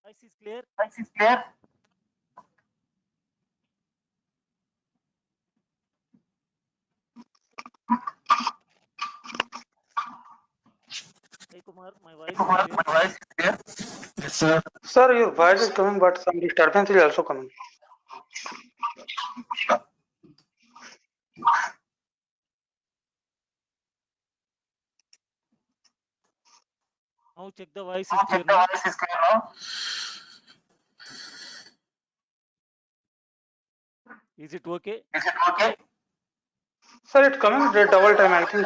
Voice is clear? Hey Kumar, my voice is clear. Yes, sir. Sir, your voice is coming, but some disturbance is also coming. Now check the voice is clear now. Is it okay? Sir, it's coming the double time. I think.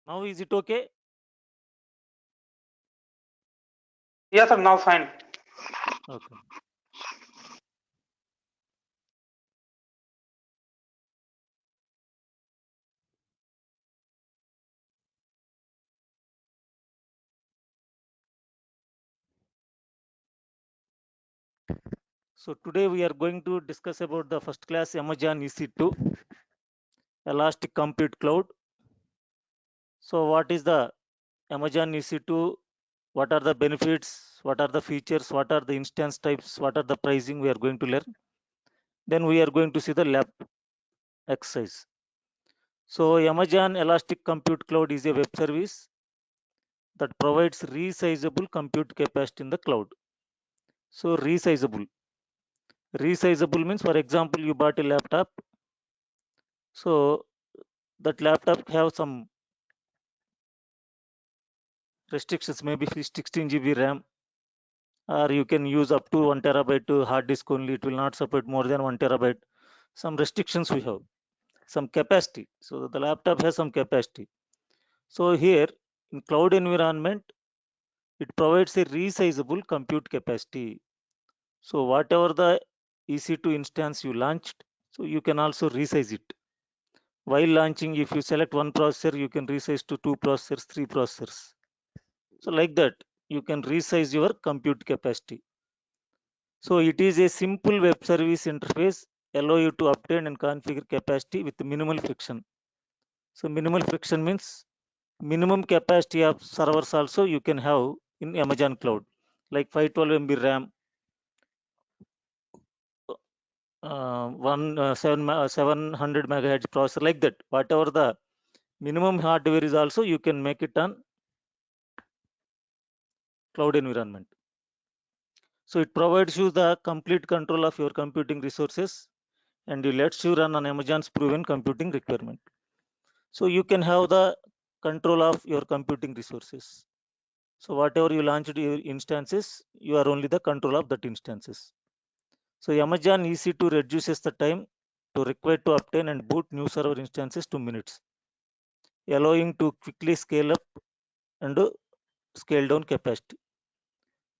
Now is it okay? Yes, sir. Now fine. Okay. So today we are going to discuss about the first class Amazon EC2 Elastic Compute Cloud. So what is the Amazon EC2? What are the benefits? What are the features? What are the instance types? What are the pricing we are going to learn? Then we are going to see the lab exercise. So Amazon Elastic Compute Cloud is a web service that provides resizable compute capacity in the cloud. So resizable means, for example, you bought a laptop. So that laptop have some restrictions, maybe 16 GB RAM, or you can use up to 1 terabyte to hard disk only. It will not support more than 1 terabyte. Some restrictions we have, some capacity. So the laptop has some capacity. So here in cloud environment, it provides a resizable compute capacity. So whatever the EC2 instance you launched, so you can also resize it. While launching, if you select one processor, you can resize to 2 processors, 3 processors. So like that, you can resize your compute capacity. So it is a simple web service interface, allow you to obtain and configure capacity with minimal friction. So minimal friction means minimum capacity of servers also you can have in Amazon cloud, like 512 MB RAM, 700 megahertz processor, like that. Whatever the minimum hardware is also, you can make it on cloud environment. So it provides you the complete control of your computing resources, and it lets you run on Amazon's proven computing requirement. So you can have the control of your computing resources. So whatever you launched your instances, you are only the control of that instances. So Amazon EC2 reduces the time to require to obtain and boot new server instances to minutes, allowing to quickly scale up and scale down capacity.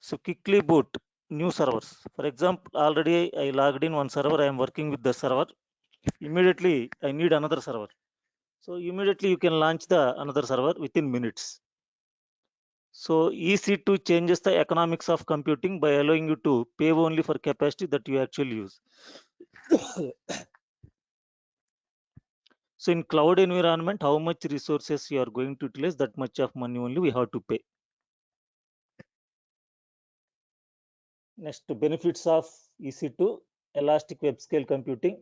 So quickly boot new servers. For example, already I logged in one server. I am working with the server. Immediately I need another server. So immediately you can launch the another server within minutes. So EC2 changes the economics of computing by allowing you to pay only for capacity that you actually use. So in cloud environment, how much resources you are going to utilize, that much of money only we have to pay. Next, benefits of EC2, elastic web scale computing.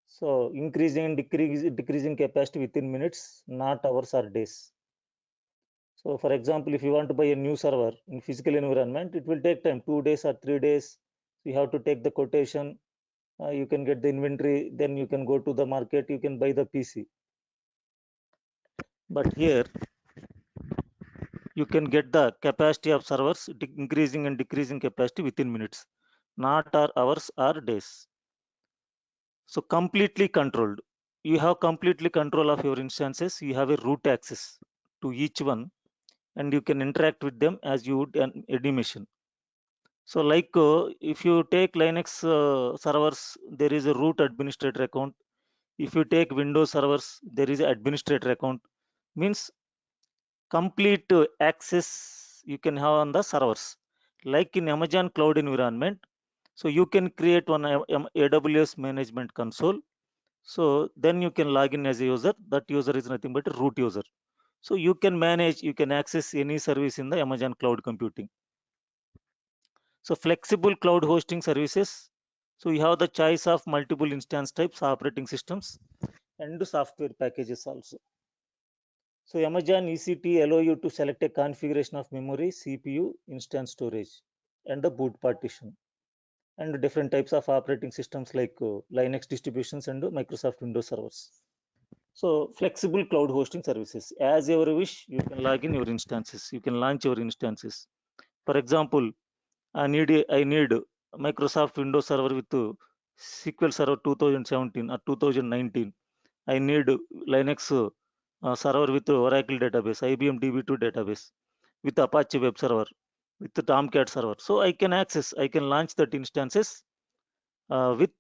So increasing and decreasing capacity within minutes, not hours or days. So for example, if you want to buy a new server in physical environment, it will take time, 2 days or 3 days. You have to take the quotation, you can get the inventory, then you can go to the market, you can buy the PC. But here, you can get the capacity of servers increasing and decreasing capacity within minutes, not hours or days. So completely controlled. You have completely control of your instances. You have a root access to each one, and you can interact with them as you would any machine. So like if you take Linux servers, there is a root administrator account. If you take Windows servers, there is an administrator account. Means complete access you can have on the servers. Like in Amazon cloud environment, so you can create one AWS management console. So then you can log in as a user. That user is nothing but a root user. So you can manage, you can access any service in the Amazon cloud computing. So flexible cloud hosting services. So you have the choice of multiple instance types, operating systems, and software packages also. So Amazon EC2 allow you to select a configuration of memory, CPU, instance storage, and the boot partition, and different types of operating systems like Linux distributions and Microsoft Windows servers. So flexible cloud hosting services. As your wish, you can log in your instances. You can launch your instances. For example, I need Microsoft Windows Server with SQL Server 2017 or 2019. I need Linux server with Oracle database, IBM DB2 database, with Apache web server, with the Tomcat server. So I can access, I can launch that instances with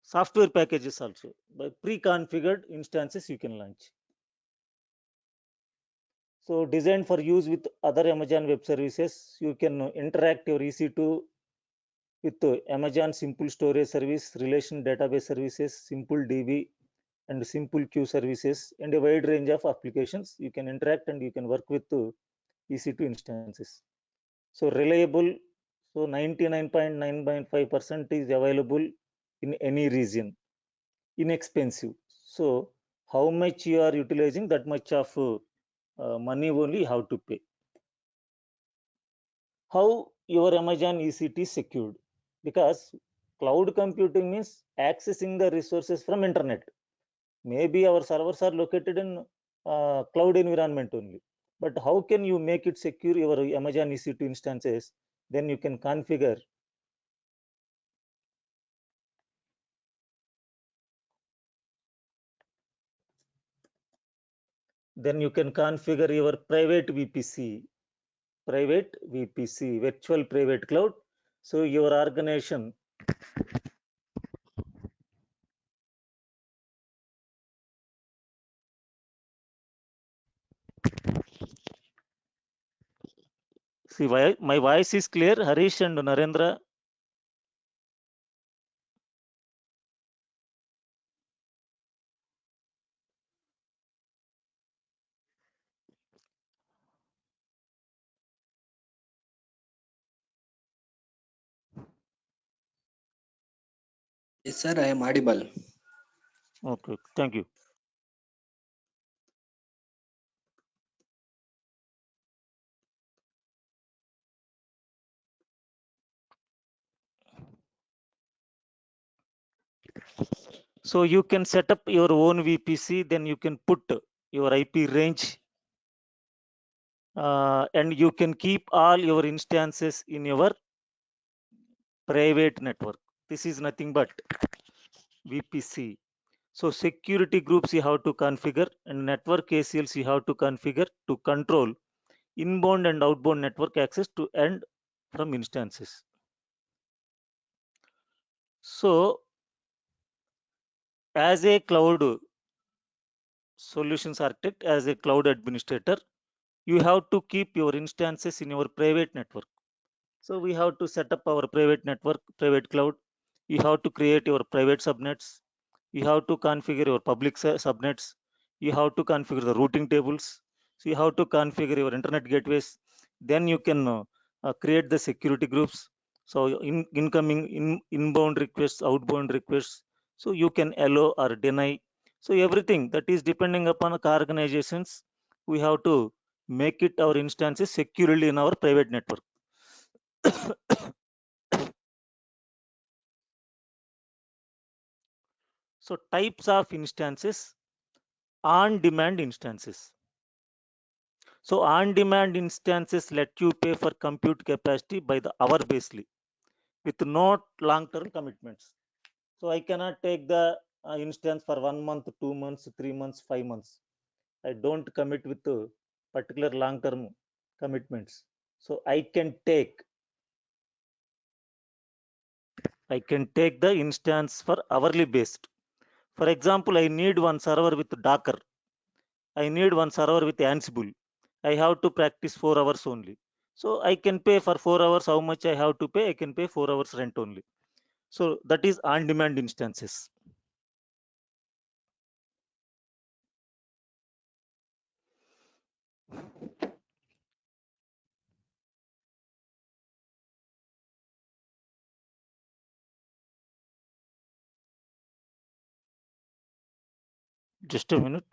software packages also. By pre-configured instances you can launch. So designed for use with other Amazon web services, you can interact your EC2 with Amazon Simple Storage Service, Relation Database Services, Simple DB, and Simple Queue services, and a wide range of applications. You can interact and you can work with EC2 instances. So reliable, so 99.995% is available in any region. Inexpensive. So how much you are utilizing, that much of money only you have to pay. How your Amazon EC2 is secured? Because cloud computing means accessing the resources from internet. Maybe our servers are located in cloud environment only, but how can you make it secure your Amazon EC2 instances? Then you can configure, your private VPC, virtual private cloud. So your organization, see why my voice is clear, Harish and Narendra. Yes, sir, I am audible. Okay, thank you. So you can set up your own VPC, then you can put your IP range, and you can keep all your instances in your private network. This is nothing but VPC. So security groups you have to configure, and network ACLs you have to configure to control inbound and outbound network access to and from instances. So as a cloud solutions architect, as a cloud administrator, you have to keep your instances in your private network. So we have to set up our private network, private cloud. You have to create your private subnets. You have to configure your public subnets. You have to configure the routing tables. So you have to configure your internet gateways. Then you can create the security groups. So inbound requests, outbound requests. So you can allow or deny. So everything that is depending upon the organizations, we have to make it our instances securely in our private network. So types of instances, on-demand instances. So on-demand instances let you pay for compute capacity by the hour basically with no long-term commitments. So I cannot take the instance for 1 month, 2 months, 3 months, 5 months. I don't commit with particular long-term commitments. So I can take the instance for hourly based. For example, I need one server with Docker. I need one server with Ansible. I have to practice 4 hours only. So I can pay for 4 hours. How much I have to pay? I can pay 4 hours rent only. So that is on-demand instances. Just a minute.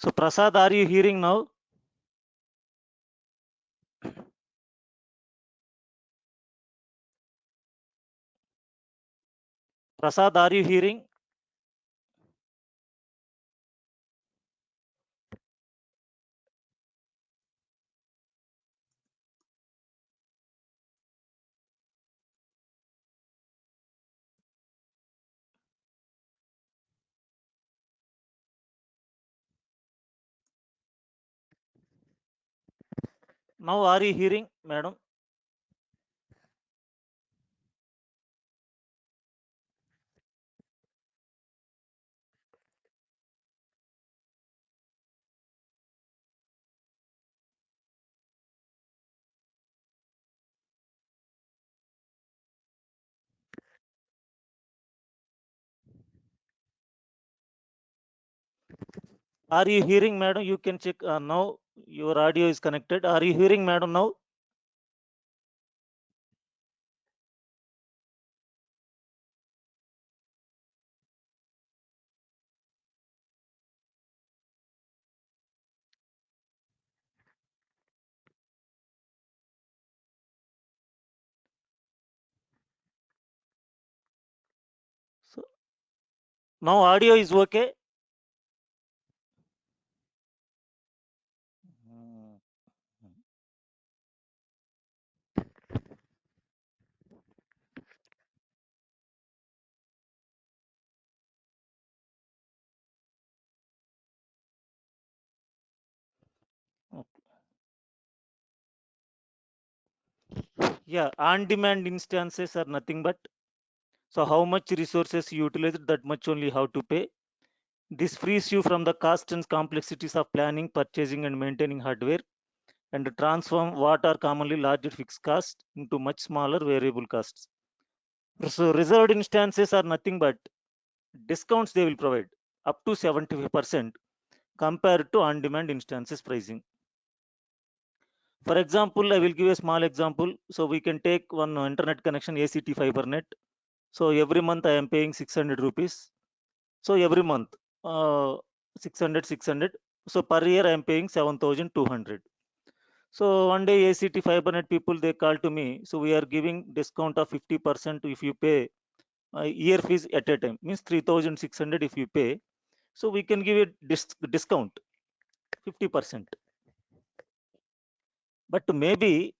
So Prasad, are you hearing now? Prasad, are you hearing? Now are you hearing, madam? Are you hearing, madam? You can check now. Your audio is connected. Are you hearing, madam, now? So now audio is okay. Hmm. Yeah, on-demand instances are nothing but so how much resources you utilize, that much only how to pay. This frees you from the cost and complexities of planning, purchasing, and maintaining hardware, and transform what are commonly larger fixed costs into much smaller variable costs. So reserved instances are nothing but discounts they will provide up to 75% compared to on-demand instances pricing. For example, I will give a small example. So we can take one internet connection ACT fiber net. So every month I am paying 600 rupees. So every month, 600. So per year I am paying 7,200. So one day ACT 500 people, they call to me. So we are giving discount of 50% if you pay year fees at a time, means 3,600 if you pay. So we can give a discount 50%. But maybe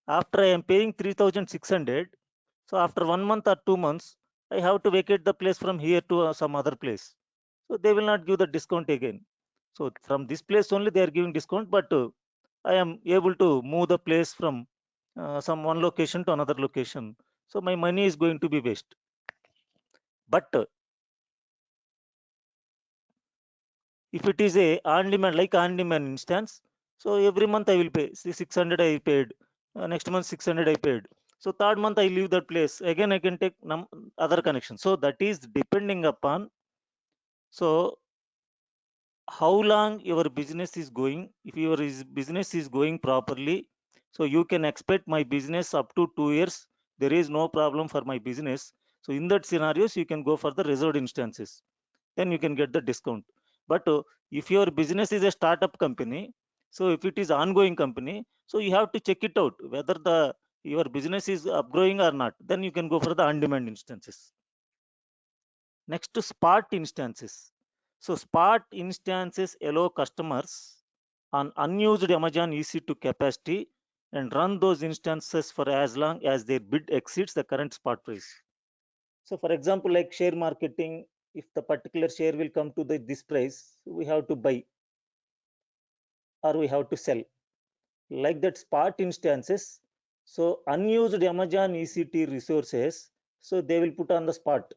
after I am paying 3,600, so after 1 month or 2 months, I have to vacate the place from here to some other place. So they will not give the discount again. So from this place only they are giving discount, but I am able to move the place from some one location to another location. So my money is going to be waste. But if it is a on demand, like on demand instance, so every month I will pay. See, 600 I paid. Next month 600 I paid. So third month I leave that place. Again I can take other connection. So that is depending upon, so how long your business is going. If your business is going properly, so you can expect my business up to 2 years, there is no problem for my business. So in that scenarios you can go for the reserved instances, then you can get the discount. But if your business is a startup company, so if it is ongoing company, so you have to check it out whether the your business is upgrowing or not, then you can go for the on demand instances. Next to spot instances. So spot instances allow customers on unused Amazon EC2 capacity and run those instances for as long as their bid exceeds the current spot price. So for example, like share marketing, if the particular share will come to this price, we have to buy or we have to sell. Like that spot instances, so unused Amazon EC2 resources, so they will put on the spot.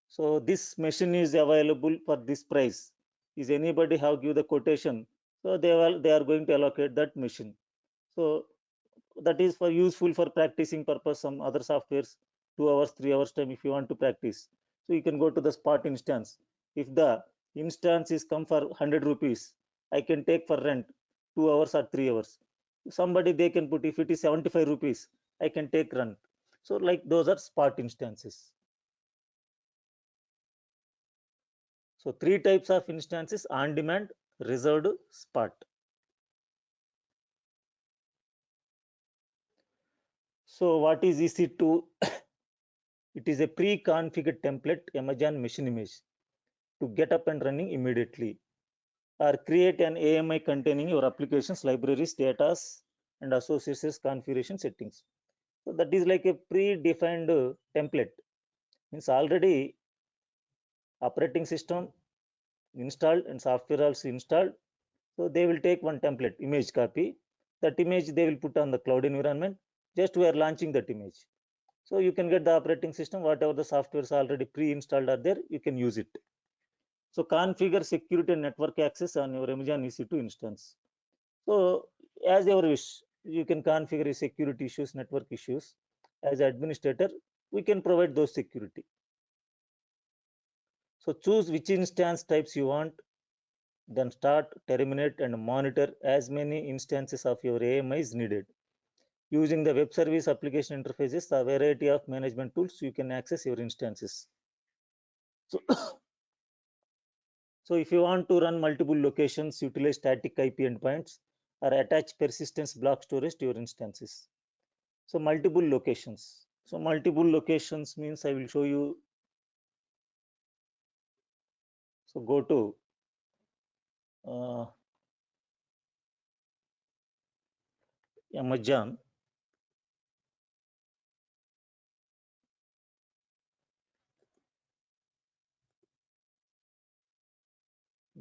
So this machine is available for this price. Is anybody have give the quotation? So they are going to allocate that machine. So that is for useful for practicing purpose. Some other softwares, 2 hours, 3 hours time if you want to practice. So you can go to the spot instance. If the instance is come for 100 rupees, I can take for rent 2 hours or 3 hours. Somebody they can put, if it is 75 rupees, I can take rent. So like those are spot instances. So three types of instances: on demand, reserved, spot. So what is EC2? It is a pre-configured template Amazon machine image to get up and running immediately, or create an AMI containing your applications, libraries, data, and associated configuration settings. So that is like a pre-defined template. Means already operating system installed and software also installed. So they will take one template image copy. That image they will put on the cloud environment. Just we are launching that image. So you can get the operating system, whatever the softwares already pre-installed are there, you can use it. So configure security and network access on your Amazon EC2 instance. So as your wish, you can configure security issues, network issues. As administrator, we can provide those security. So choose which instance types you want, then start, terminate, and monitor as many instances of your AMI is needed. Using the web service application interfaces, a variety of management tools, you can access your instances. So, so if you want to run multiple locations, utilize static IP endpoints or attach persistence block storage to your instances. So multiple locations. So multiple locations means I will show you. So go to Amazon.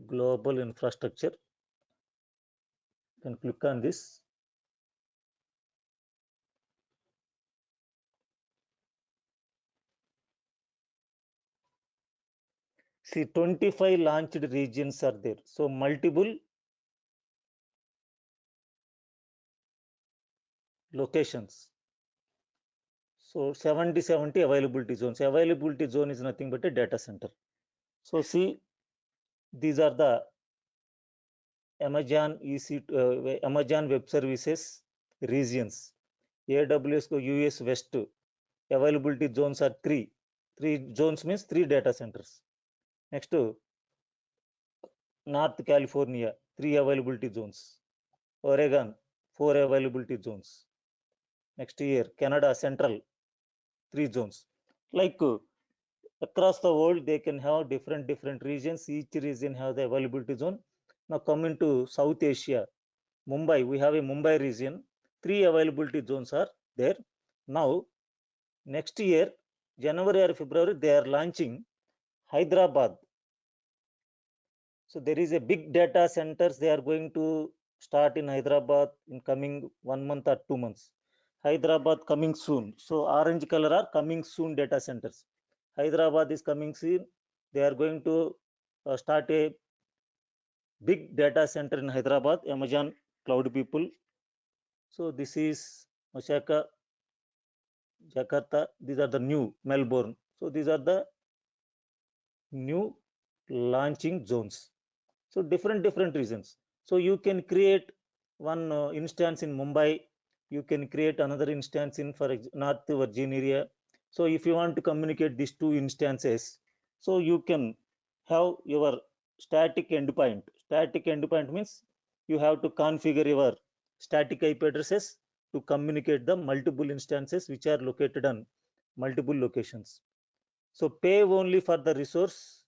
Global infrastructure. You can click on this. See, 25 launched regions are there. So multiple locations. So 70 availability zones. Availability zone is nothing but a data center. So see, these are the Amazon Amazon Web Services regions. AWS US West. Availability zones are three. Three zones means 3 data centers. Next to North California, 3 availability zones. Oregon, 4 availability zones. Next year, Canada Central, 3 zones. Like across the world, they can have different regions. Each region have the availability zone. Now coming to South Asia, Mumbai, we have a Mumbai region. 3 availability zones are there. Now, next year, January or February, they are launching Hyderabad. So there is a big data centers they are going to start in Hyderabad in coming 1 month or 2 months. Hyderabad coming soon. So orange color are coming soon data centers. Hyderabad is coming soon. They are going to start a big data center in Hyderabad, Amazon cloud people. So this is Osaka, Jakarta. These are the new Melbourne. So these are the new launching zones. So different reasons. So you can create one instance in Mumbai. You can create another instance in North Virginia area. So if you want to communicate these two instances, so you can have your static endpoint. Static endpoint means you have to configure your static IP addresses to communicate the multiple instances which are located on multiple locations. So pay only for the resource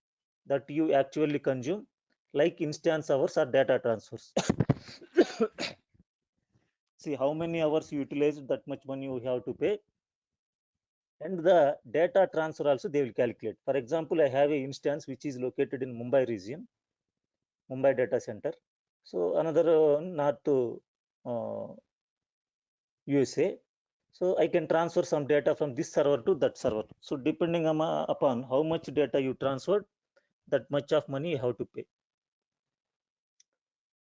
that you actually consume, like instance hours or data transfers. See how many hours you utilize, that much money you have to pay. And the data transfer also they will calculate. For example, I have an instance which is located in Mumbai region, Mumbai data center. So another north USA. So I can transfer some data from this server to that server. So depending upon how much data you transferred, that much of money you have to pay.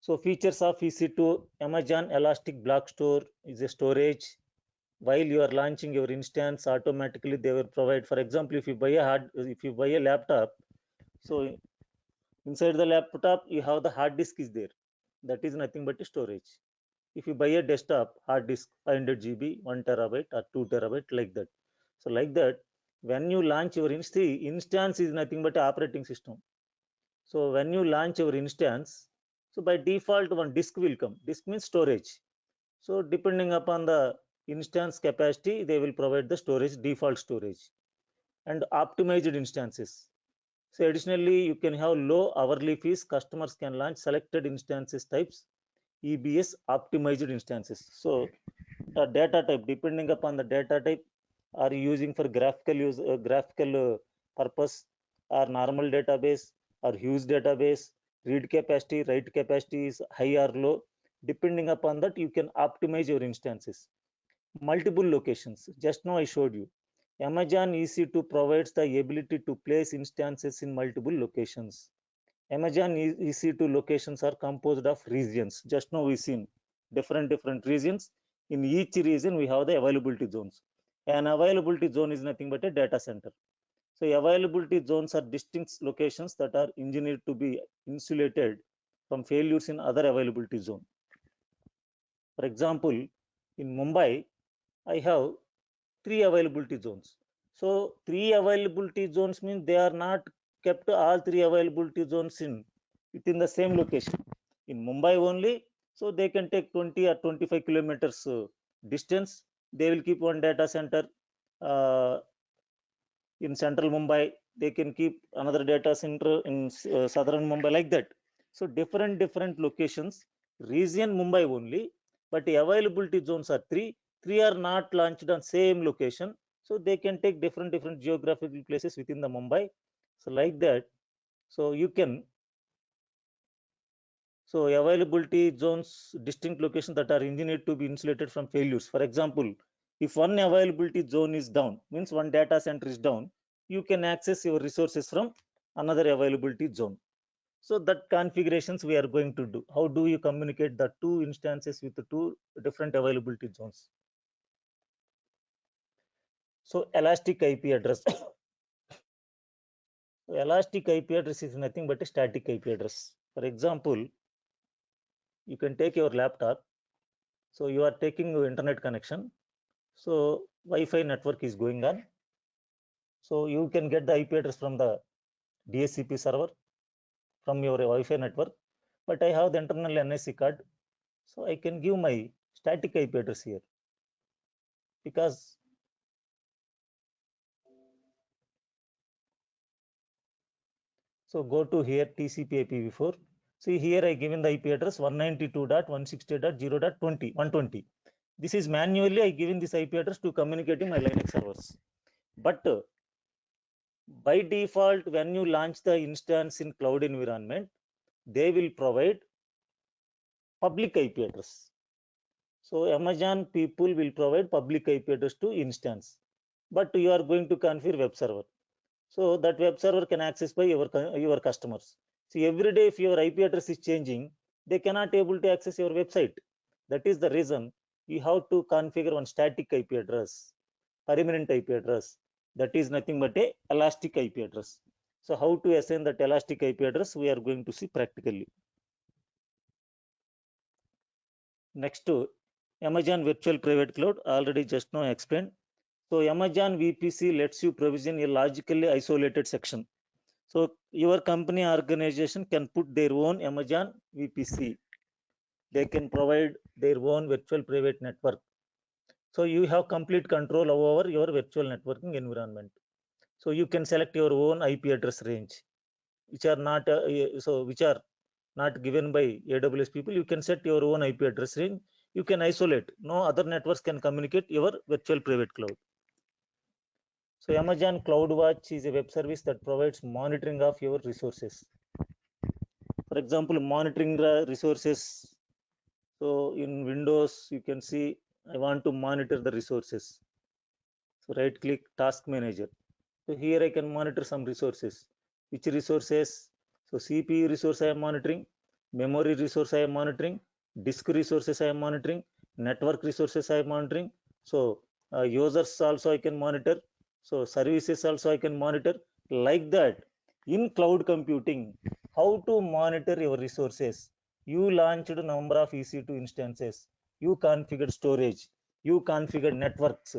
So features of EC2, Amazon Elastic Block Store is a storage. While you are launching your instance, automatically they will provide. For example, if you buy a laptop, so inside the laptop you have the hard disk is there. That is nothing but a storage. If you buy a desktop hard disk, 500 GB, 1 terabyte or 2 terabyte, like that. So like that, when you launch your instance is nothing but an operating system. So when you launch your instance, so by default one disk will come. Disk means storage. So depending upon the instance capacity, they will provide the storage, default storage, and optimized instances. So additionally, you can have low hourly fees. Customers can launch selected instances types, EBS optimized instances. So the data type, depending upon the data type, are you using for graphical purpose, or normal database, or huge database, read capacity, write capacity is high or low. Depending upon that, you can optimize your instances. Multiple locations. Just now I showed you. Amazon EC2 provides the ability to place instances in multiple locations. Amazon EC2 locations are composed of regions. Just now we seen different regions. In each region we have the availability zones. An availability zone is nothing but a data center. So availability zones are distinct locations that are engineered to be insulated from failures in other availability zone. For example, in Mumbai, I have 3 availability zones. So 3 availability zones means they are not kept all 3 availability zones within the same location. In Mumbai only, so they can take 20 or 25 kilometers distance. They will keep one data center in central Mumbai. They can keep another data center in southern Mumbai, like that. So different locations. Region Mumbai only, but the availability zones are 3. 3 are not launched on same location, so they can take different geographical places within the Mumbai. So like that, so you can, so availability zones, distinct locations that are engineered to be insulated from failures. For example, if one availability zone is down, means one data center is down, you can access your resources from another availability zone. So that configurations we are going to do. How do you communicate the two instances with the two different availability zones? So elastic IP address. So elastic IP address is nothing but a static IP address. For example, you can take your laptop. So you are taking your internet connection. So Wi-Fi network is going on. So you can get the IP address from the DHCP server from your Wi-Fi network. But I have the internal NIC card. So I can give my static IP address here, because so go to here TCP IPv4. See here I given the IP address 192.168.0.20 120. This is manually I given this IP address to communicating my Linux servers. But by default, when you launch the instance in cloud environment, they will provide public IP address. So Amazon people will provide public IP address to instance, but you are going to configure web server. So that web server can access by your customers. See, every day if your IP address is changing, they cannot able to access your website. That is the reason you have to configure one static IP address, permanent IP address. That is nothing but a elastic IP address. So how to assign that elastic IP address, we are going to see practically. Next to Amazon Virtual Private Cloud, already just now explained. So Amazon VPC lets you provision a logically isolated section. So your company organization can put their own Amazon VPC. They can provide their own virtual private network. So you have complete control over your virtual networking environment. So you can select your own IP address range, which are not which are not given by AWS people. You can set your own IP address range. You can isolate. No other networks can communicate your virtual private cloud. So Amazon CloudWatch is a web service that provides monitoring of your resources. For example, monitoring the resources. So in Windows, you can see I want to monitor the resources. So right click Task Manager. So here I can monitor some resources. Which resources? So CPU resource I am monitoring, memory resource I am monitoring, disk resources I am monitoring, network resources I am monitoring. So users also I can monitor. So services also I can monitor. Like that, in cloud computing, how to monitor your resources? You launched a number of EC2 instances. You configured storage. You configured networks.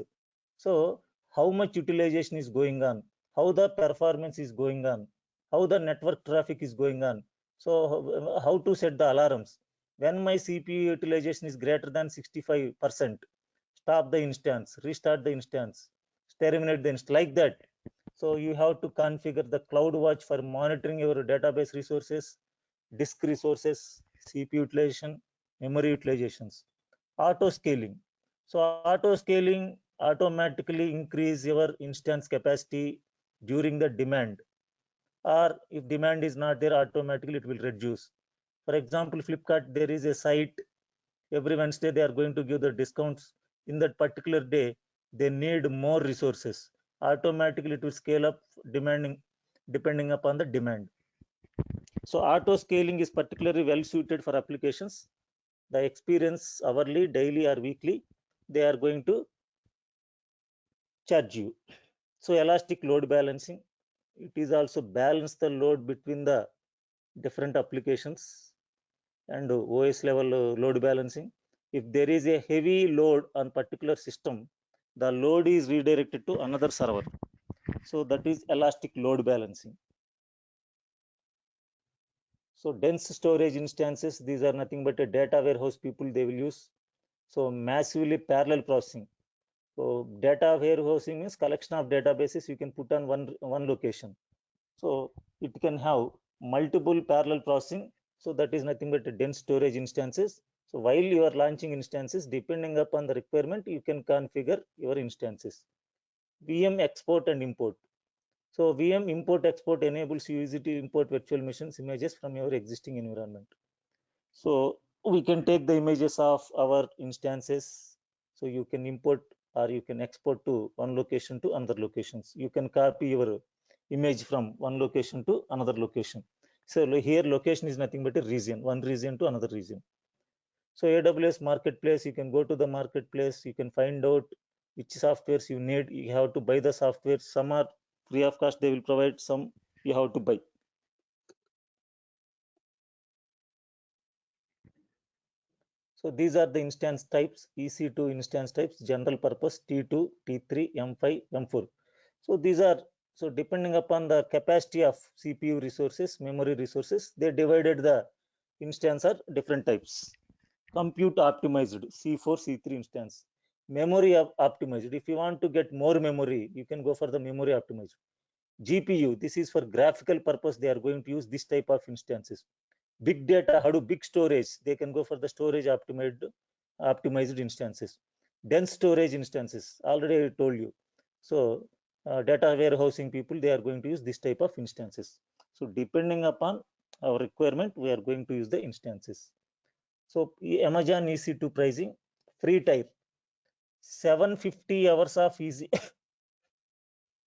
So how much utilization is going on, how the performance is going on, how the network traffic is going on. So how to set the alarms? When my CPU utilization is greater than 65%, stop the instance, restart the instance, terminate the instance, like that. So you have to configure the CloudWatch for monitoring your database resources, disk resources, CPU utilization, memory utilizations. Auto scaling. So auto scaling automatically increase your instance capacity during the demand, or if demand is not there, automatically it will reduce. For example, Flipkart, there is a site, every Wednesday they are going to give the discounts. In that particular day, they need more resources. Automatically it will scale up depending upon the demand. So auto scaling is particularly well suited for applications. The experience hourly, daily, or weekly, they are going to charge you. So elastic load balancing, it is also balance the load between the different applications, and OS level load balancing. If there is a heavy load on particular system, the load is redirected to another server. So that is elastic load balancing. So dense storage instances, these are nothing but a data warehouse people they will use. So massively parallel processing. So data warehousing means collection of databases you can put on one location. So it can have multiple parallel processing. So that is nothing but dense storage instances. So while you are launching instances, depending upon the requirement, you can configure your instances. VM export and import. So VM import export enables you easy to import virtual machines images from your existing environment. So we can take the images of our instances. So you can import or you can export to one location to another locations. You can copy your image from one location to another location. So here location is nothing but a region, one region to another region. So AWS marketplace, you can go to the marketplace, you can find out which softwares you need. You have to buy the software. Some are free of cost, they will provide, some you have to buy. So these are the instance types, EC2 instance types, general purpose, T2, T3, M5, M4. So these are, so depending upon the capacity of CPU resources, memory resources, they divided the instance are different types. compute optimized C4, C3 instance. Memory optimized. If you want to get more memory, you can go for the memory optimized. GPU, this is for graphical purpose. They are going to use this type of instances. Big data, Hadoop, big storage, they can go for the storage optimized instances. Dense storage instances, already I told you. So data warehousing people, they are going to use this type of instances. So depending upon our requirement, we are going to use the instances. So Amazon EC2 pricing, free tier, 750 hours of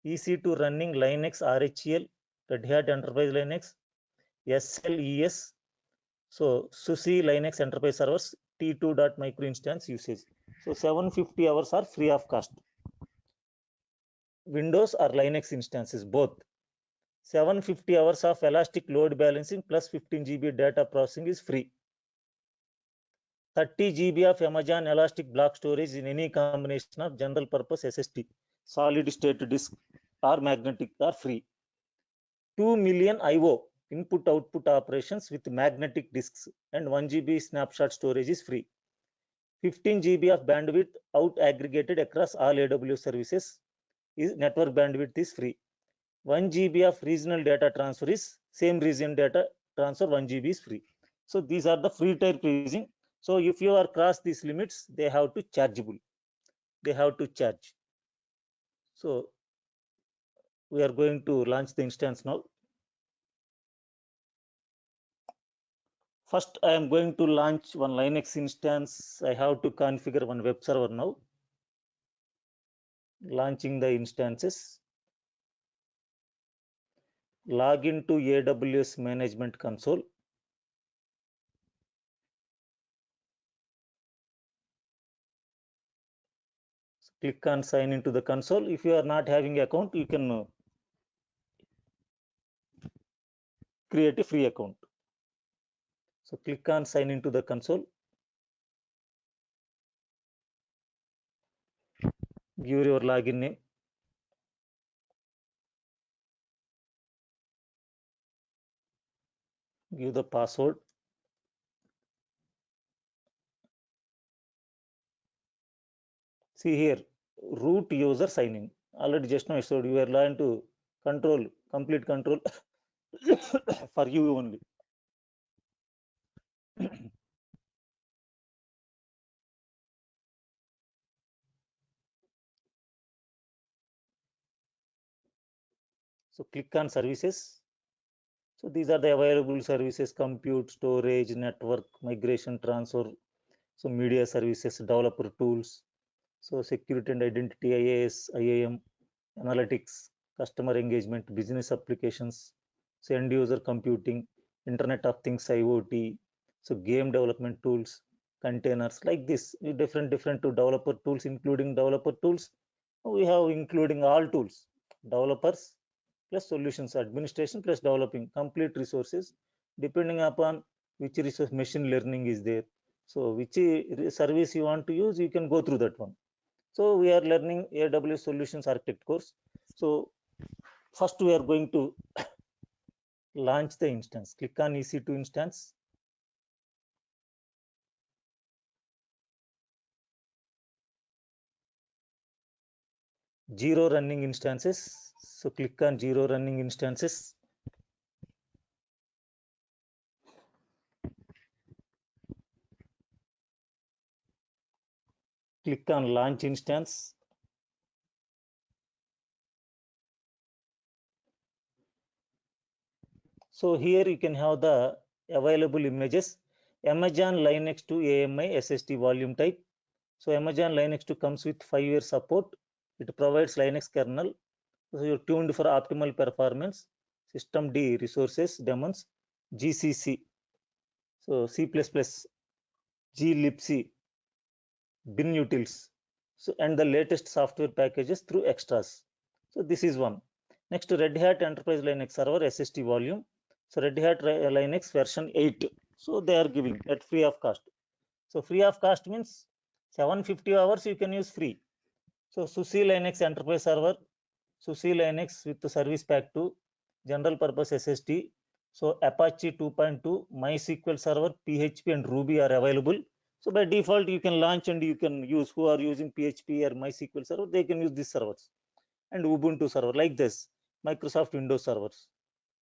EC2 running Linux RHEL, Red Hat Enterprise Linux, SLES. So SUSE Linux Enterprise Servers, T2.micro instance usage. So 750 hours are free of cost. Windows or Linux instances, both. 750 hours of elastic load balancing plus 15 GB data processing is free. 30 GB of Amazon elastic block storage in any combination of general purpose SSD, solid state disk or magnetic are free. 2 million IO input output operations with magnetic disks and 1 GB snapshot storage is free. 15 GB of bandwidth out aggregated across all AWS services is network bandwidth is free. 1 GB of regional data transfer is same region data transfer 1 GB is free. So these are the free tier pricing. So if you are cross these limits, they have to chargeable. They have to charge. So we are going to launch the instance now. First, I am going to launch one Linux instance. I have to configure one web server now. Launching the instances. Log into AWS Management Console. Click on sign into the console. If you are not having account, you can create a free account. So click on sign into the console. Give your login name. Give the password. See here, root user sign in. Already just now I showed you are learning to control, complete control for you only. So click on services. So these are the available services: compute, storage, network, migration, transfer. So media services, developer tools. So security and identity, IAS, IAM, analytics, customer engagement, business applications. So end user computing, Internet of Things, IoT. So game development tools, containers, like this. Different to developer tools, including developer tools. We have including all tools, developers plus solutions administration plus developing, complete resources depending upon which resource. Machine learning is there. So which service you want to use, you can go through that one. So we are learning AWS Solutions Architect course. So first we are going to launch the instance. Click on EC2 instance. Zero running instances. So click on zero running instances. Click on launch instance. So here you can have the available images. Amazon Linux 2 AMI SSD volume type. So Amazon Linux 2 comes with 5-year support. It provides Linux kernel. So you're tuned for optimal performance. System D resources, daemons, GCC. So C++, glibc, bin utils. So and the latest software packages through extras. So this is one. Next, Red Hat Enterprise Linux Server SSD volume. So Red Hat Linux version 8. So they are giving at free of cost. So free of cost means 750 hours you can use free. So SUSE Linux Enterprise Server, SUSE Linux with the Service Pack 2, general purpose SSD. So Apache 2.2, MySQL Server, PHP and Ruby are available. So by default, you can launch and you can use, who are using PHP or MySQL server, they can use these servers, and Ubuntu server like this, Microsoft Windows servers.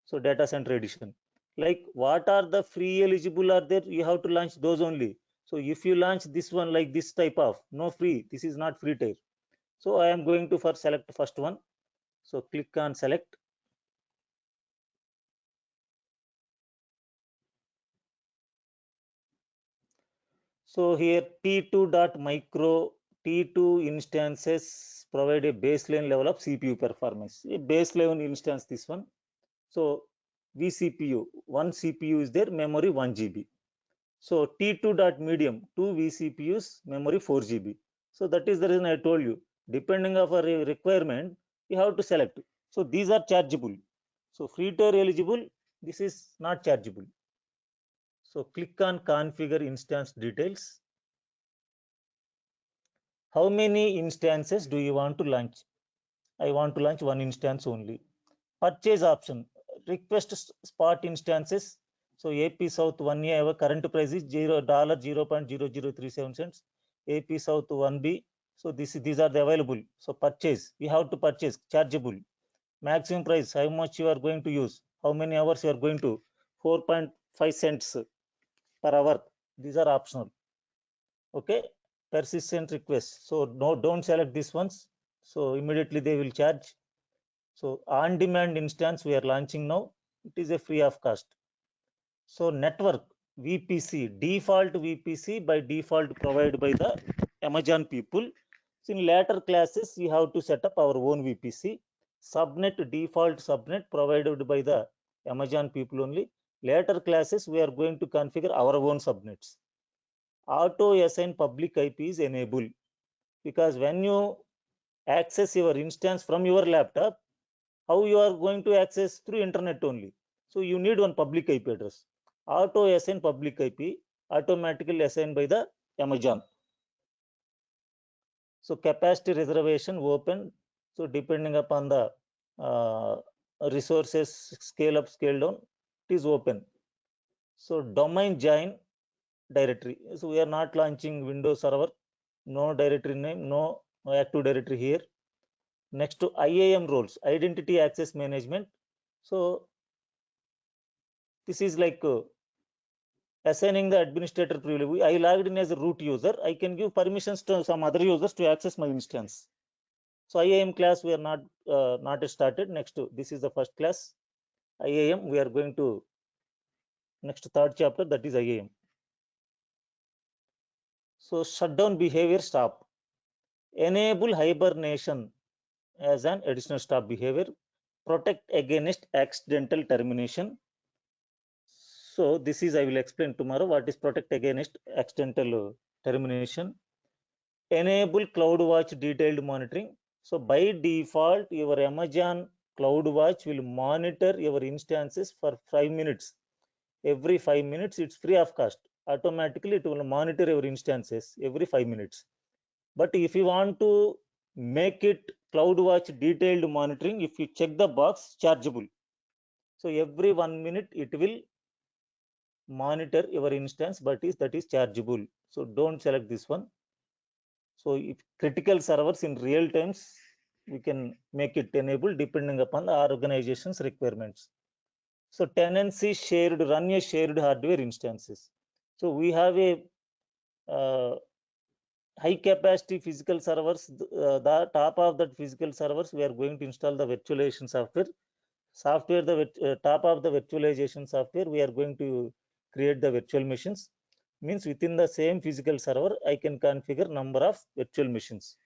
So data center edition, like what are the free eligible are there, you have to launch those only. So if you launch this one like this type of no free, this is not free tier. So I am going to select first one. So click on select. So here T2.micro T2 instances provide a baseline level of CPU performance. A baseline instance, this one. So vCPU, one CPU is there, memory 1 GB. So T2.medium, two vCPUs, memory 4 GB. So that is the reason I told you, depending on a requirement, you have to select. So these are chargeable. So free tier eligible, this is not chargeable. So click on configure instance details. How many instances do you want to launch? I want to launch one instance only. Purchase option, request spot instances. So AP South 1A, our current price is $0.0037. AP South 1B. So these are the available. So purchase, we have to purchase, chargeable. Maximum price, how much you are going to use, how many hours you are going to, 4.5 cents per hour. These are optional. Okay, persistent request. So no, don't select these ones. So immediately they will charge. So on-demand instance we are launching now. It is a free of cost. So network VPC, default VPC by default provided by the Amazon people. So in later classes we have to set up our own VPC. Subnet, default subnet provided by the Amazon people only. Later classes we are going to configure our own subnets. Auto assign public IP is enabled, because when you access your instance from your laptop, how you are going to access through internet only. So you need one public IP address. Auto assign public IP, automatically assigned by the Amazon. So capacity reservation open. So depending upon the resources, scale up, scale down, it is open. So domain join directory. So we are not launching Windows server, no directory name, no active directory here. Next to IAM roles, identity access management. So this is like assigning the administrator privilege. I logged in as a root user. I can give permissions to some other users to access my instance. So IAM class we are not started. Next to this is the first class IAM. We are going to next third chapter, that is IAM. So shutdown behavior stop. Enable hibernation as an additional stop behavior. Protect against accidental termination. So this is, I will explain tomorrow what is protect against accidental termination. Enable CloudWatch detailed monitoring. So by default, your Amazon CloudWatch will monitor your instances for 5 minutes. Every 5 minutes, it's free of cost. Automatically, it will monitor your instances every 5 minutes. But if you want to make it CloudWatch detailed monitoring, if you check the box, chargeable. So every 1 minute, it will monitor your instance, but that is chargeable. So don't select this one. So if critical servers in real times, we can make it enabled depending upon the organization's requirements. So tenancy shared, run a shared hardware instances. So we have a high capacity physical servers. The top of that physical servers, we are going to install the virtualization software. Top of the virtualization software, we are going to create the virtual machines. Means within the same physical server, I can configure number of virtual machines.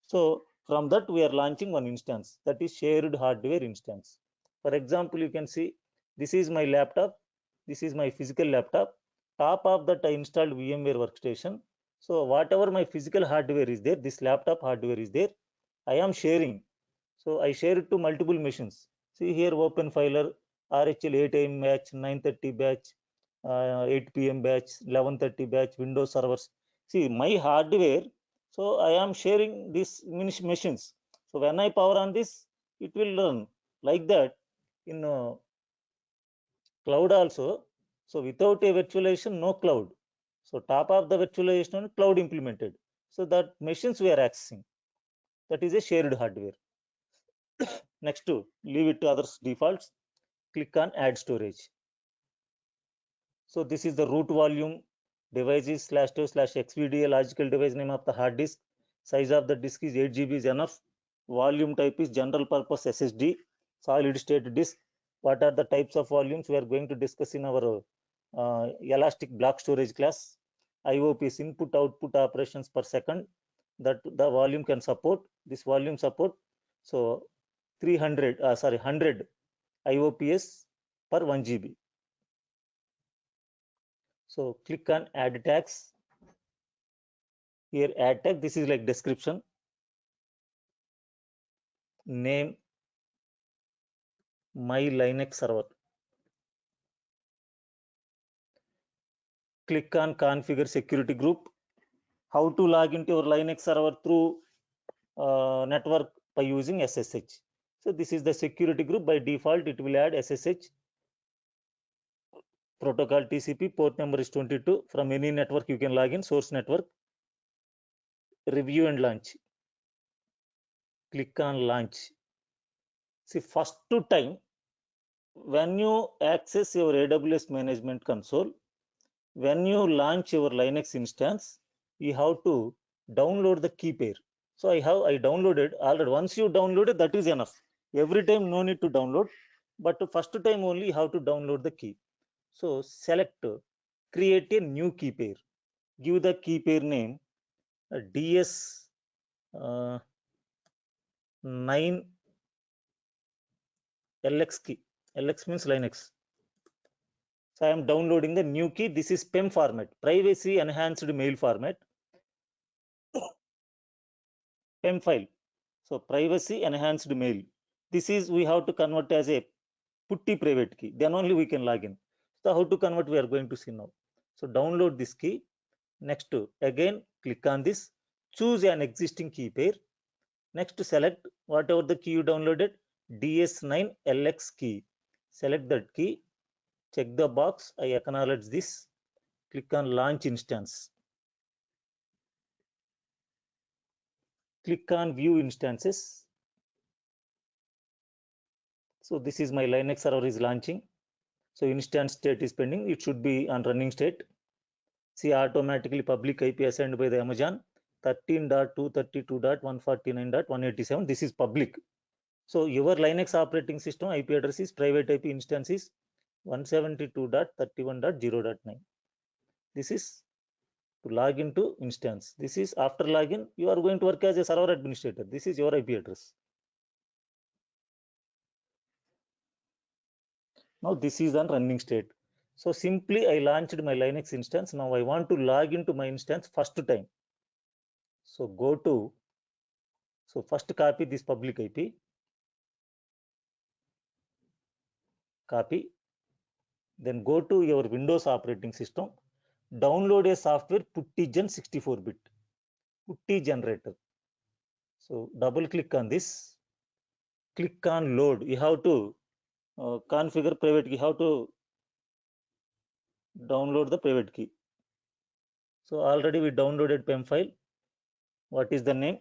So from that, we are launching one instance, that is shared hardware instance. For example, you can see this is my laptop. This is my physical laptop. Top of that, I installed VMware workstation. So whatever my physical hardware is there, this laptop hardware is there, I am sharing. So I share it to multiple machines. See here, open filer, RHL 8 AM batch, 9:30 batch, 8 PM batch, 11:30 batch, Windows servers. See my hardware. So I am sharing these machines. So when I power on this, it will run like that in cloud also. So without a virtualization, no cloud. So top of the virtualization cloud implemented. So that machines we are accessing, that is a shared hardware. Next to leave it to others defaults, click on add storage. So this is the root volume, devices /2/xvda, logical device name of the hard disk, size of the disk is 8 GB is enough, volume type is general purpose SSD, solid state disk. What are the types of volumes we are going to discuss in our elastic block storage class. IOP is input output operations per second, that the volume can support, this volume support. So 100 IOPS per 1 GB. So click on add tags. Here add tag, this is like description, name my Linux server. Click on configure security group. How to log into your Linux server through network by using SSH. So this is the security group. By default, it will add SSH protocol TCP. Port number is 22. From any network you can log in, source network. Review and launch. Click on launch. See, first time when you access your AWS management console, when you launch your Linux instance, you have to download the key pair. So I downloaded already. Once you downloaded, that is enough. Every time no need to download, but first time only you have to download the key. So select create a new key pair. Give the key pair name DS 9 LX key. LX means Linux. So I am downloading the new key. This is PEM format, privacy enhanced mail format. PEM file. So privacy enhanced mail. This is we have to convert as a putty private key. Then only we can log in. So how to convert we are going to see now. So download this key. Next to again click on this. Choose an existing key pair. Next to select whatever the key you downloaded. DS9 LX key. Select that key. Check the box. I acknowledge this. Click on launch instance. Click on view instances. So this is my Linux server is launching. So instance state is pending. It should be on running state. See, automatically public IP assigned by the Amazon 13.232.149.187. This is public. So your Linux operating system IP address is private IP instance is 172.31.0.9. This is to log into instance. This is after login, you are going to work as a server administrator. This is your IP address. Now this is on running state. So simply I launched my Linux instance. Now I want to log into my instance first time. So go to, so first copy this public IP, copy, then go to your Windows operating system, download a software PuttyGen 64-bit, Putty generator. So double click on this, click on load. You have to configure private key, you have to download the private key. So already we downloaded PEM file. What is the name?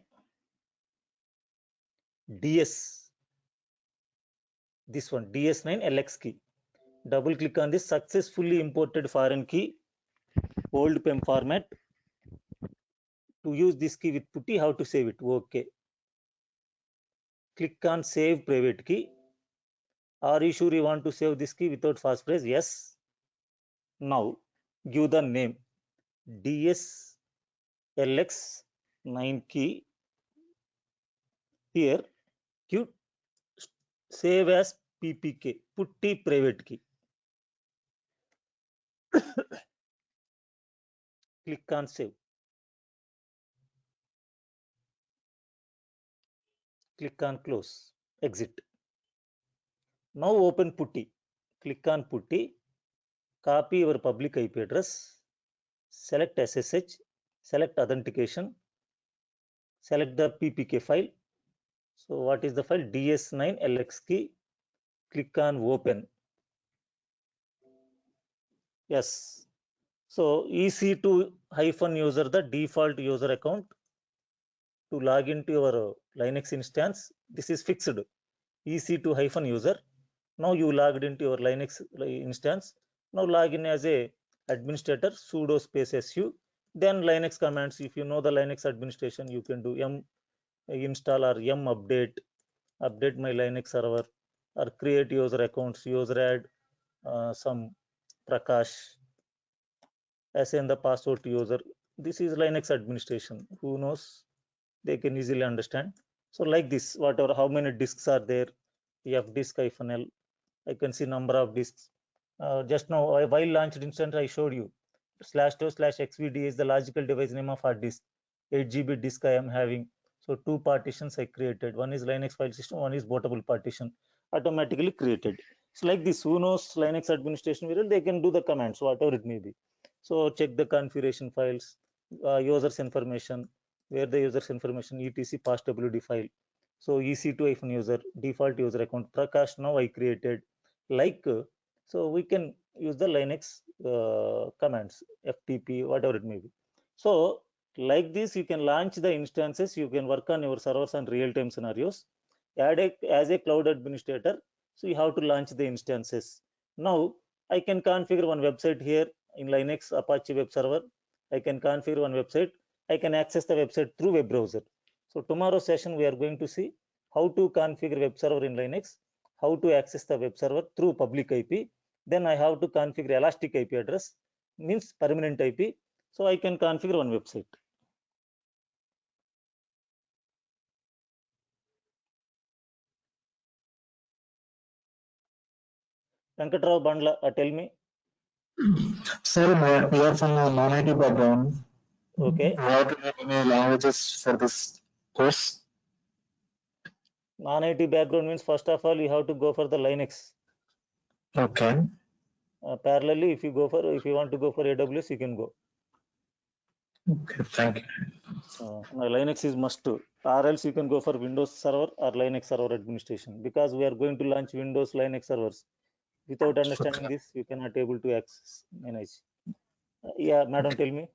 DS. This one, DS9 LX key. Double click on this, successfully imported foreign key, old PEM format. To use this key with putty, how to save it? Okay. Click on save private key. Are you sure you want to save this key without passphrase? Yes. Now give the name DSLX9 key. Here give save as PPK, putty private key. Click on save. Click on close, exit. Now open putty. Click on putty, copy your public IP address, select SSH, select authentication, select the PPK file. So what is the file? DS9 LX key. Click on open. Yes. So EC2-user, the default user account to log into your Linux instance. This is fixed. EC2-user. Now you logged into your Linux instance. Now log in as a administrator, sudo space su. Then Linux commands. If you know the Linux administration, you can do yum install or yum update my Linux server, or create user accounts, user add some Prakash, assign the password to user. This is Linux administration. Who knows? They can easily understand. So like this, whatever, how many disks are there, f disk -l, I can see number of disks. Just now, while launched instance, I showed you /2/xvd is the logical device name of hard disk. 8 GB disk I am having. So two partitions I created. One is Linux file system, one is bootable partition, automatically created. So like this, who knows Linux administration, they can do the commands, whatever it may be. So check the configuration files, users information, where the users information, etc passwd file. So EC2-user, default user account, Prakash, now I created. Like, so we can use the Linux commands, FTP, whatever it may be. So like this, you can launch the instances, you can work on your servers and real-time scenarios. As a cloud administrator, so you have to launch the instances. Now, I can configure one website here in Linux, Apache web server. I can configure one website. I can access the website through web browser. So tomorrow's session, we are going to see how to configure web server in Linux, how to access the web server through public IP. Then I have to configure elastic IP address, means permanent IP. So I can configure one website. Venkatrao Bandla, tell me. Sir, we are from a non-IT background. Okay. What are any languages for this course? Non-IT background means, first of all, you have to go for the Linux. Okay. Parallelly, if you want to go for AWS, you can go. Okay, thank you. Linux is must, or else you can go for Windows server or Linux server administration, because we are going to launch Windows Linux servers. Without understanding this, you cannot able to access, manage. Yeah, madam, tell me.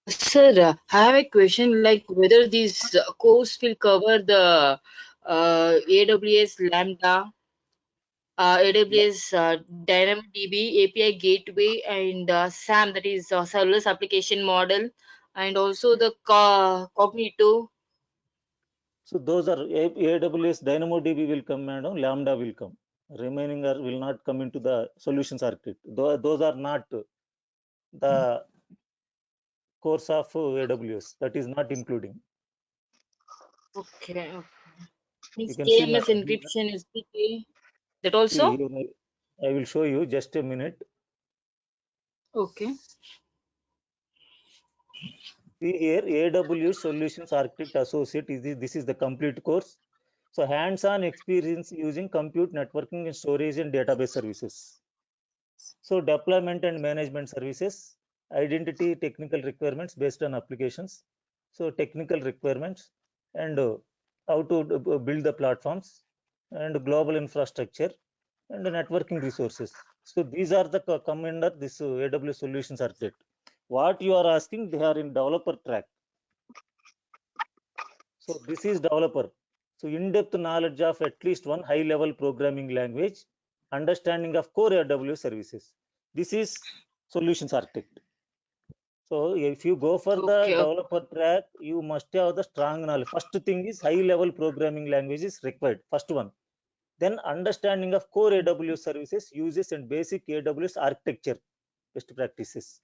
Sir, I have a question like whether this course will cover the AWS Lambda, AWS DynamoDB API Gateway, and SAM, that is Serverless Application Model, and also the Cognito. So those are AWS DynamoDB will come, madam, Lambda will come. Remaining will not come into the solutions architect. Those are not the course of AWS. That is not including. Okay. You Means can see, KMS madam. encryption is PK. That also? See, I will show you, just a minute. Okay. See here, AWS Solutions Architect Associate this is the complete course. So hands-on experience using compute, networking, and storage and database services. So deployment and management services, identity technical requirements based on applications. So technical requirements, and how to build the platforms, and global infrastructure, and networking resources. So these are the come under this AWS Solutions Architect. What you are asking, they are in developer track. So this is developer. So in-depth knowledge of at least one high-level programming language, understanding of core AWS services. This is solutions architect. So if you go for the Okay. developer track, you must have the strong knowledge. First thing is high-level programming language is required. First one. Then understanding of core AWS services, uses, and basic AWS architecture, best practices.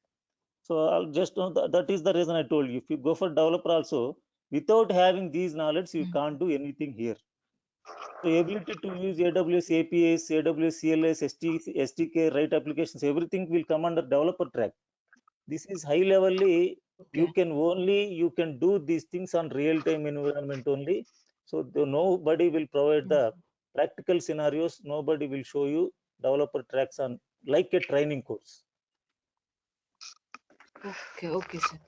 So I'll just know that is the reason I told you. If you go for developer also, without having these knowledge, you can't do anything here. So ability to use AWS APIs, AWS CLS, SDK, write applications, everything will come under developer track. This is high levelly. You Okay. can do these things on real-time environment only. So nobody will provide the practical scenarios. Nobody will show you developer tracks on like a training course. Okay. Okay, sir.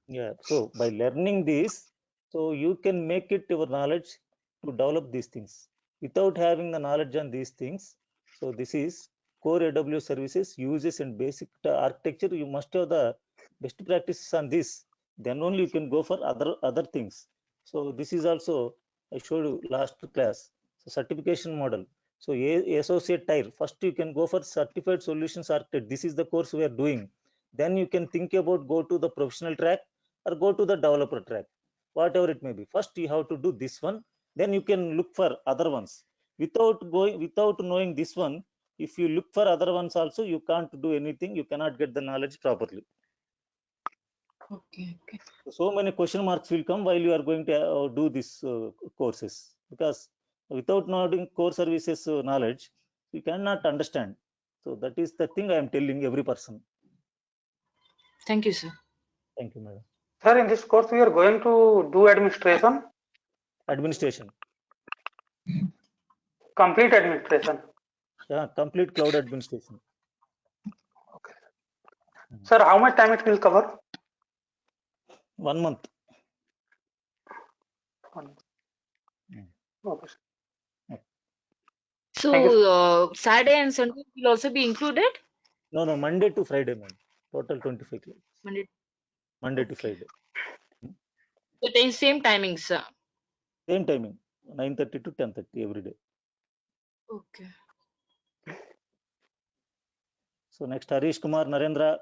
Yeah. So by learning this, so you can make it your knowledge to develop these things. Without having the knowledge on these things, so this is core AWS services, uses and basic architecture. You must have the best practices on this. Then only you can go for other things. So this is also I showed you last class. So certification model. So associate tier. First you can go for certified solutions architect. This is the course we are doing. Then you can think about go to the professional track or go to the developer track, whatever it may be. First you have to do this one. Then you can look for other ones. Without knowing this one, if you look for other ones also, you can't do anything. You cannot get the knowledge properly. Okay. So many question marks will come while you are going to do these courses, because without knowing core services knowledge, you cannot understand. So that is the thing I am telling every person. Thank you, sir. Thank you, madam. Sir, in this course, we are going to do administration, Administration. complete administration. Yeah, complete cloud administration. Okay. Sir, how much time it will cover? 1 month. Okay. So Thank you. Saturday and Sunday will also be included? No, Monday to Friday, man. Total 25 classes. Monday to Okay. Friday. So the same timings, sir. Same timing, 9:30 to 10:30 every day. Okay. So next, Harish Kumar, Narendra.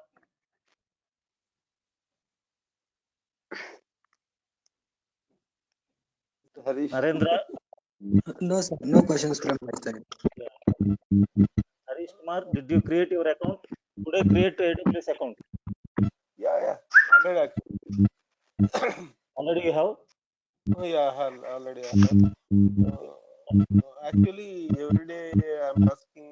Harish. Narendra. No, sir. No questions from my side. Harish Kumar, did you create your account? Could I create AWS account? Yeah. Already actually. Already you have? Oh, yeah, already I have. Actually, every day I'm asking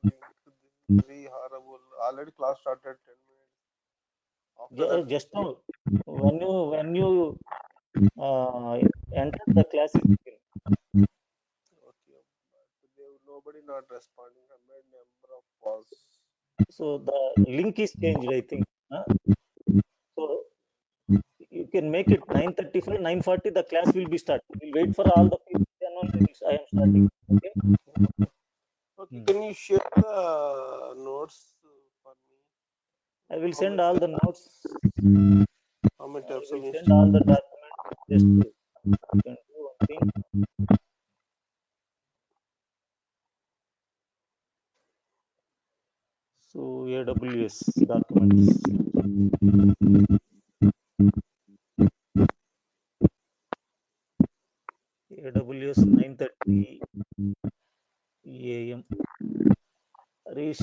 link. This is very horrible. Already class started 10 minutes. After that, Just now, when you enter the class is begin. okay, but nobody not responding. I made number of calls. So the link is changed, I think. So you can make it 9:35, 9:40. The class will be started. We'll wait for all the people. Then only I am starting. Okay. Okay, can you share the notes for me? I will How send many all the types- notes. How many I types will of send all the documents. Just you can do one thing. So AWS documents. AWS 9:30 AM. Harish.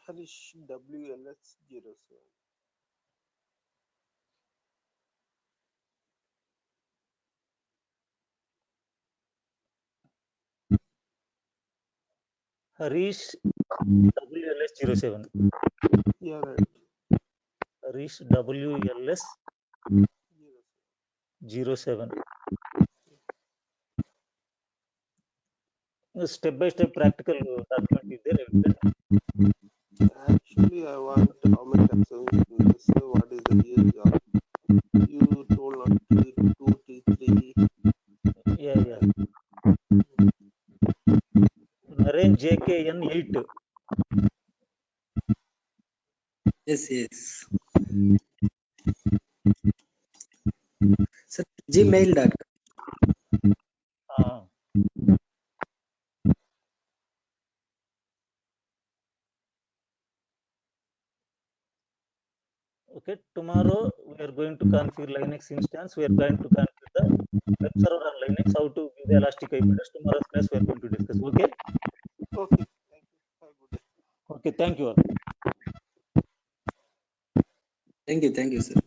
Harish WLS07. Harish WLS07. Yeah, right. Harish WLS07. Step by step practical document is there. I will send. Actually, I want how many types of instances, what is the real job? You told not T2, T3. Yeah. Naren JKN 8. Yes. Sir, gmail.com. Okay, tomorrow we are going to configure Linux instance. We are going to configure the web server on Linux, how to give the elastic IP address. Tomorrow's class we are going to discuss. Okay. Okay, thank you. Have a good day. Okay, thank you all. Thank you, sir.